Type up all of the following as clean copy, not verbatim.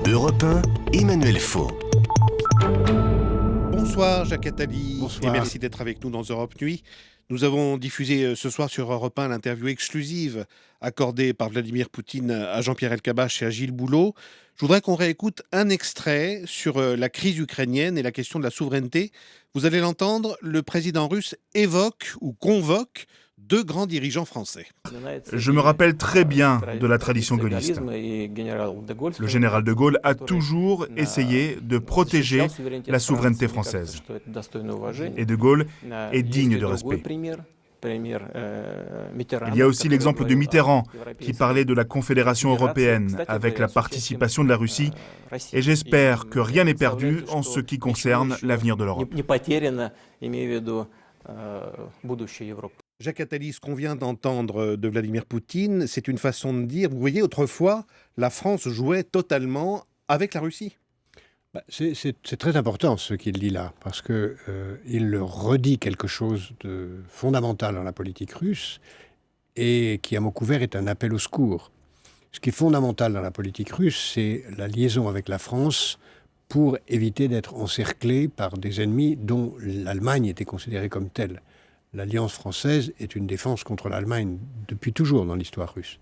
Europe 1, Emmanuel Faux. Bonsoir Jacques Attali. Bonsoir. Et merci d'être avec nous dans Europe Nuit. Nous avons diffusé ce soir sur Europe 1 l'interview exclusive accordée par Vladimir Poutine à Jean-Pierre Elkabbach et à Gilles Boulot. Je voudrais qu'on réécoute un extrait sur la crise ukrainienne et la question de la souveraineté. Vous allez l'entendre, le président russe évoque ou convoque deux grands dirigeants français. Je me rappelle très bien de la tradition gaulliste. Le général de Gaulle a toujours essayé de protéger la souveraineté française. Et de Gaulle est digne de respect. Il y a aussi l'exemple de Mitterrand, qui parlait de la Confédération européenne avec la participation de la Russie, et j'espère que rien n'est perdu en ce qui concerne l'avenir de l'Europe. Jacques Attali, ce qu'on vient d'entendre de Vladimir Poutine, c'est une façon de dire, vous voyez, autrefois, la France jouait totalement avec la Russie. C'est très important ce qu'il dit là, parce qu'il redit quelque chose de fondamental dans la politique russe et qui, à mot couvert, est un appel au secours. Ce qui est fondamental dans la politique russe, c'est la liaison avec la France pour éviter d'être encerclé par des ennemis dont l'Allemagne était considérée comme telle. L'Alliance française est une défense contre l'Allemagne depuis toujours dans l'histoire russe.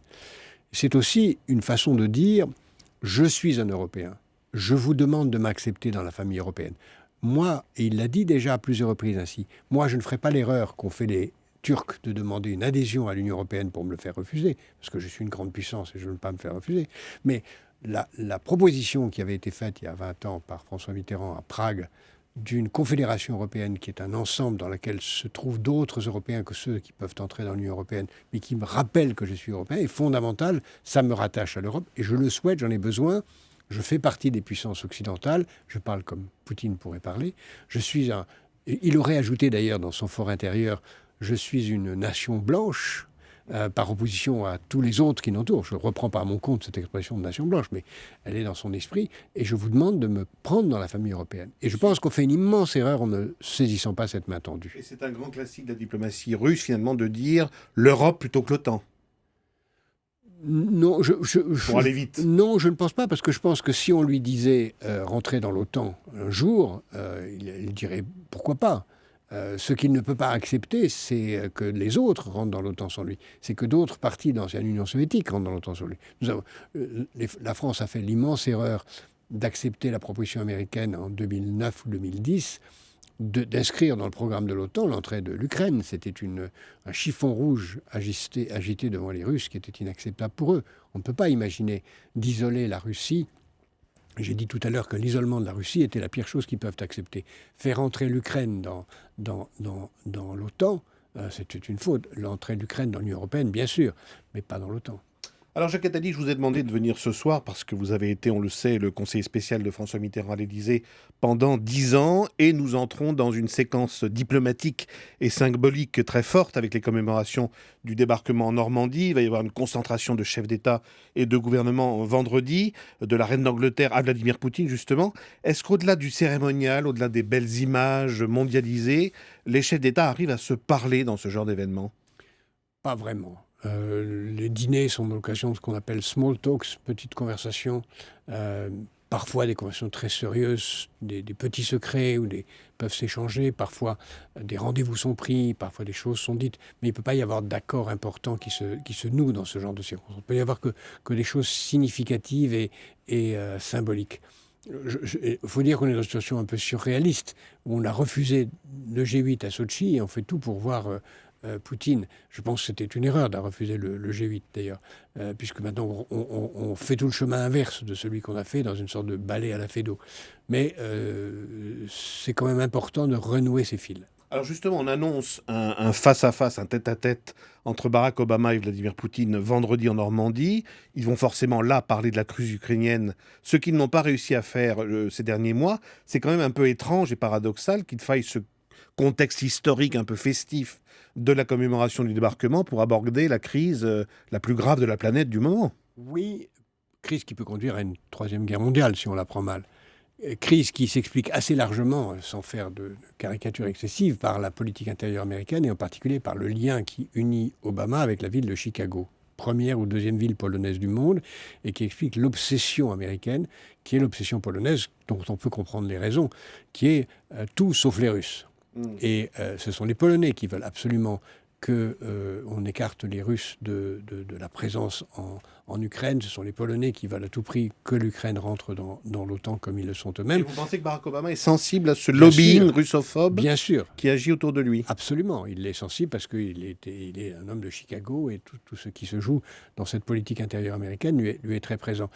C'est aussi une façon de dire « je suis un Européen ». Je vous demande de m'accepter dans la famille européenne. Moi, et il l'a dit déjà à plusieurs reprises ainsi, moi je ne ferai pas l'erreur qu'ont fait les Turcs de demander une adhésion à l'Union européenne pour me le faire refuser, parce que je suis une grande puissance et je ne veux pas me faire refuser. Mais la proposition qui avait été faite il y a 20 ans par François Mitterrand à Prague, d'une confédération européenne qui est un ensemble dans lequel se trouvent d'autres Européens que ceux qui peuvent entrer dans l'Union européenne, mais qui me rappellent que je suis Européen, est fondamentale. Ça me rattache à l'Europe et je le souhaite, j'en ai besoin. Je fais partie des puissances occidentales, je parle comme Poutine pourrait parler. Il aurait ajouté d'ailleurs dans son fort intérieur, je suis une nation blanche, par opposition à tous les autres qui l'entourent. Je ne reprends pas à mon compte cette expression de nation blanche, mais elle est dans son esprit. Et je vous demande de me prendre dans la famille européenne. Et je pense qu'on fait une immense erreur en ne saisissant pas cette main tendue. Et c'est un grand classique de la diplomatie russe, finalement, de dire l'Europe plutôt que l'OTAN. Non, pour aller vite. Non, je ne pense pas, parce que je pense que si on lui disait rentrer dans l'OTAN un jour, il dirait pourquoi pas. Ce qu'il ne peut pas accepter, c'est que les autres rentrent dans l'OTAN sans lui. C'est que d'autres parties de l'ancienne Union soviétique rentrent dans l'OTAN sans lui. La France a fait l'immense erreur d'accepter la proposition américaine en 2009 ou 2010 d'inscrire dans le programme de l'OTAN l'entrée de l'Ukraine. C'était un chiffon rouge agité devant les Russes qui était inacceptable pour eux. On ne peut pas imaginer d'isoler la Russie. J'ai dit tout à l'heure que l'isolement de la Russie était la pire chose qu'ils peuvent accepter. Faire entrer l'Ukraine dans l'OTAN, c'était une faute. L'entrée de l'Ukraine dans l'Union européenne, bien sûr, mais pas dans l'OTAN. Alors Jacques Attali, je vous ai demandé de venir ce soir parce que vous avez été, on le sait, le conseiller spécial de François Mitterrand à l'Élysée pendant 10 ans et nous entrons dans une séquence diplomatique et symbolique très forte avec les commémorations du débarquement en Normandie. Il va y avoir une concentration de chefs d'État et de gouvernement vendredi, de la reine d'Angleterre à Vladimir Poutine justement. Est-ce qu'au-delà du cérémonial, au-delà des belles images mondialisées, les chefs d'État arrivent à se parler dans ce genre d'événement ? Pas vraiment. Les dîners sont l'occasion de ce qu'on appelle small talks, petites conversations, parfois des conversations très sérieuses, des petits secrets où peuvent s'échanger, parfois des rendez-vous sont pris, parfois des choses sont dites, mais il ne peut pas y avoir d'accords importants qui se nouent dans ce genre de circonstances. Il ne peut y avoir que des choses significatives et symboliques. Il faut dire qu'on est dans une situation un peu surréaliste, où on a refusé le G8 à Sotchi et on fait tout pour voir Poutine. Je pense que c'était une erreur d'avoir refusé le G8 d'ailleurs, puisque maintenant on fait tout le chemin inverse de celui qu'on a fait dans une sorte de balai à la Fédot. Mais c'est quand même important de renouer ces fils. Alors justement, on annonce un face-à-face, un tête-à-tête entre Barack Obama et Vladimir Poutine vendredi en Normandie. Ils vont forcément là parler de la crise ukrainienne. Ce qu'ils n'ont pas réussi à faire ces derniers mois, c'est quand même un peu étrange et paradoxal qu'il faille ce contexte historique un peu festif de la commémoration du débarquement pour aborder la crise la plus grave de la planète du moment. Oui, crise qui peut conduire à une troisième guerre mondiale si on la prend mal. Crise qui s'explique assez largement, sans faire de caricature excessive, par la politique intérieure américaine et en particulier par le lien qui unit Obama avec la ville de Chicago. première ou deuxième ville polonaise du monde, et qui explique l'obsession américaine, qui est l'obsession polonaise, dont on peut comprendre les raisons, qui est tout sauf les Russes. Et ce sont les Polonais qui veulent absolument qu'on écarte les Russes de la présence en Ukraine. Ce sont les Polonais qui veulent à tout prix que l'Ukraine rentre dans l'OTAN comme ils le sont eux-mêmes. Et vous pensez que Barack Obama est sensible à ce lobbying russophobe bien sûr, qui agit autour de lui? Absolument. Il est sensible parce qu'il est un homme de Chicago et tout ce qui se joue dans cette politique intérieure américaine lui est très présent.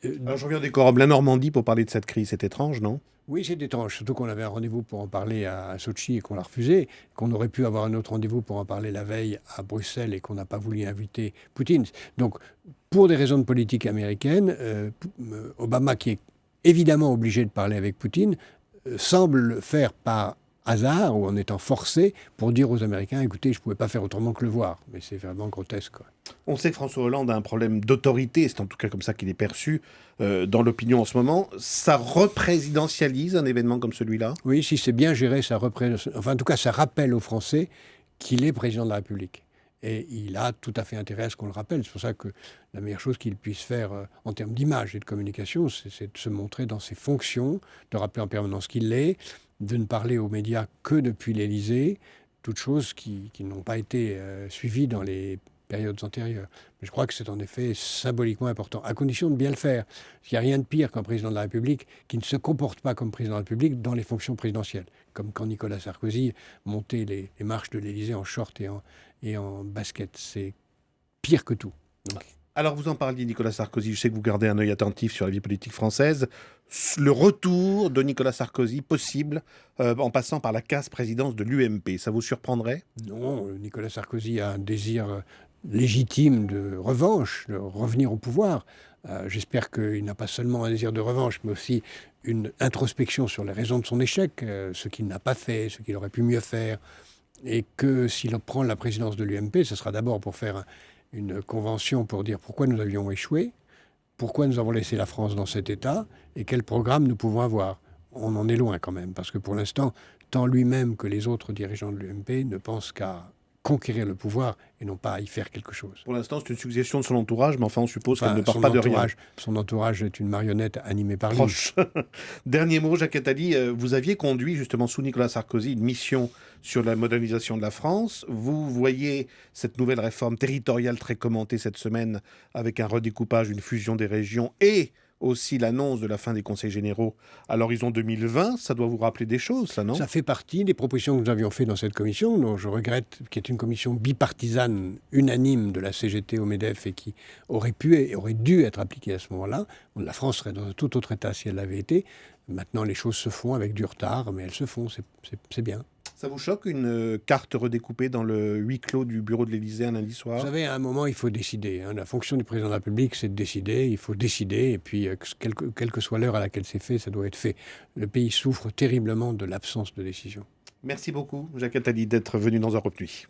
Alors, je reviens des Corobes, la Normandie, pour parler de cette crise. C'est étrange, non? Oui, c'est étrange, surtout qu'on avait un rendez-vous pour en parler à Sochi et qu'on l'a refusé, qu'on aurait pu avoir un autre rendez-vous pour en parler la veille à Bruxelles et qu'on n'a pas voulu inviter Poutine. Donc, pour des raisons de politique américaine, Obama, qui est évidemment obligé de parler avec Poutine, semble le faire par hasard ou en étant forcé pour dire aux Américains, écoutez, je ne pouvais pas faire autrement que le voir. Mais c'est vraiment grotesque, quoi. On sait que François Hollande a un problème d'autorité, c'est en tout cas comme ça qu'il est perçu dans l'opinion en ce moment. Ça représidentialise un événement comme celui-là? Oui, si c'est bien géré, enfin en tout cas, ça rappelle aux Français qu'il est président de la République. Et il a tout à fait intérêt à ce qu'on le rappelle. C'est pour ça que la meilleure chose qu'il puisse faire en termes d'image et de communication, c'est de se montrer dans ses fonctions, de rappeler en permanence qu'il l'est, de ne parler aux médias que depuis l'Élysée, toutes choses qui n'ont pas été suivies dans les périodes antérieures. Mais je crois que c'est en effet symboliquement important, à condition de bien le faire. Il n'y a rien de pire qu'un président de la République qui ne se comporte pas comme président de la République dans les fonctions présidentielles. Comme quand Nicolas Sarkozy montait les marches de l'Élysée en short et en basket. C'est pire que tout. Donc, alors vous en parliez, Nicolas Sarkozy, je sais que vous gardez un œil attentif sur la vie politique française. Le retour de Nicolas Sarkozy possible en passant par la case présidence de l'UMP, ça vous surprendrait? Non, Nicolas Sarkozy a un désir légitime de revanche, de revenir au pouvoir. J'espère qu'il n'a pas seulement un désir de revanche, mais aussi une introspection sur les raisons de son échec, ce qu'il n'a pas fait, ce qu'il aurait pu mieux faire. Et que s'il prend la présidence de l'UMP, ce sera d'abord pour faire une convention pour dire pourquoi nous avions échoué, pourquoi nous avons laissé la France dans cet état et quel programme nous pouvons avoir. On en est loin quand même, parce que pour l'instant, tant lui-même que les autres dirigeants de l'UMP ne pensent qu'à conquérir le pouvoir et non pas à y faire quelque chose. Pour l'instant, c'est une suggestion de son entourage, mais enfin, on suppose qu'elle ne part pas de rien. Son entourage est une marionnette animée par proche. Lui. Dernier mot, Jacques Attali, vous aviez conduit justement sous Nicolas Sarkozy une mission sur la modernisation de la France. Vous voyez cette nouvelle réforme territoriale très commentée cette semaine avec un redécoupage, une fusion des régions et aussi l'annonce de la fin des conseils généraux à l'horizon 2020. Ça doit vous rappeler des choses, ça, non? Ça fait partie des propositions que nous avions faites dans cette commission, dont je regrette, qui est une commission bipartisane, unanime de la CGT au MEDEF et qui aurait pu et aurait dû être appliquée à ce moment-là. La France serait dans un tout autre état si elle l'avait été. Maintenant, les choses se font avec du retard, mais elles se font, c'est bien. Ça vous choque une carte redécoupée dans le huis clos du bureau de l'Élysée un lundi soir? Vous savez, à un moment, il faut décider. La fonction du président de la République, c'est de décider. Il faut décider. Et puis, quelle que soit l'heure à laquelle c'est fait, ça doit être fait. Le pays souffre terriblement de l'absence de décision. Merci beaucoup, Jacques Attali, d'être venu dans Europe Nuit.